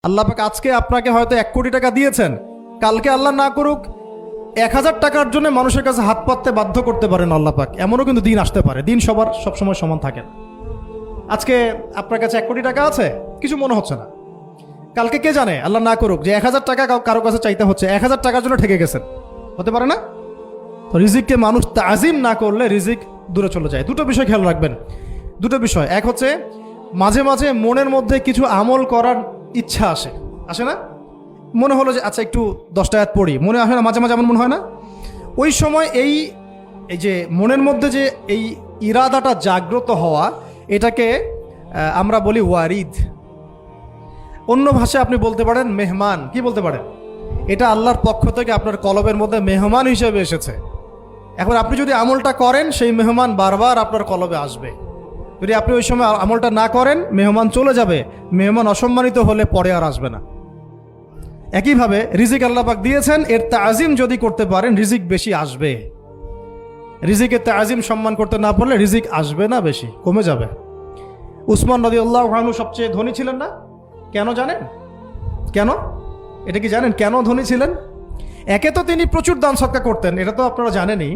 আল্লাহ পাক আজকে আপনাকে হয়তো 1 কোটি টাকা দিয়েছেন, কালকে আল্লাহ না করুক 1000 টাকার জন্য মানুষের কাছে হাত পাততে বাধ্য করতে পারেন আল্লাহ পাক। এমনও কিন্তু দিন আসতে পারে, দিন সবার সবসময় সমান থাকে না। আজকে আপনার কাছে 1 কোটি টাকা আছে, কিছু মনে হচ্ছে না। কালকে কে জানে, আল্লাহ না করুক, যে 1000 টাকা কারো কাছে চাইতে হচ্ছে, 1000 টাকার জন্য ঠেকে গেছেন, হতে পারে না? তো রিজিককে মানুষ তাজিম না করলে রিজিক দূরে চলে যায়। দুটো বিষয় খেয়াল রাখবেন, দুটো বিষয়। এক হচ্ছে মাঝে মাঝে মনের মধ্যে কিছু আমল করার ইচ্ছা আসে না? মনে হলো যে আচ্ছা একটু 10টা আয়াত পড়ি, মনে আসে না? মাঝে মাঝে এমন মনে হয় না? ওই সময় এই যে মনের মধ্যে যে এই ইরাদাটা জাগ্রত হওয়া, এটাকে আমরা বলি ওয়ারিদ। অন্য ভাষায় আপনি বলতে পারেন মেহমান। কি বলতে পারেন? এটা আল্লাহর পক্ষ থেকে আপনার কলবের মধ্যে মেহমান হিসেবে এসেছে। এখন আপনি যদি আমলটা করেন, সেই মেহমান বারবার আপনার কলবে আসবে। যদি আপনি ওই সময় আমলটা না করেন, মেহমান চলে যাবে, মেহমান অসম্মানিত হলে পরে আর আসবে না। একইভাবে রিজিক আল্লাহ পাক দিয়েছেন, এর তাজিম যদি করতে পারেন রিজিক বেশি আসবে। রিজিকের তাজিম সম্মান করতে না পারলে রিজিক আসবে না, বেশি কমে যাবে। উসমান রাদিয়াল্লাহু আনহু সবচেয়ে ধনী ছিলেন না? কেন জানেন? কেন? এটা কি জানেন কেন ধনী ছিলেন? একে তো তিনি প্রচুর দান সদকা করতেন, এটা তো আপনারা জানেনই।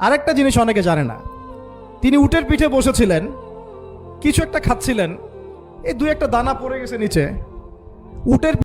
আরেকটা জিনিস অনেকে জানে না, তিনি উটের পিঠে বসেছিলেন, কিছু একটা খাচ্ছিলেন, এই 2-1টা দানা পড়ে গেছে নিচে। উটের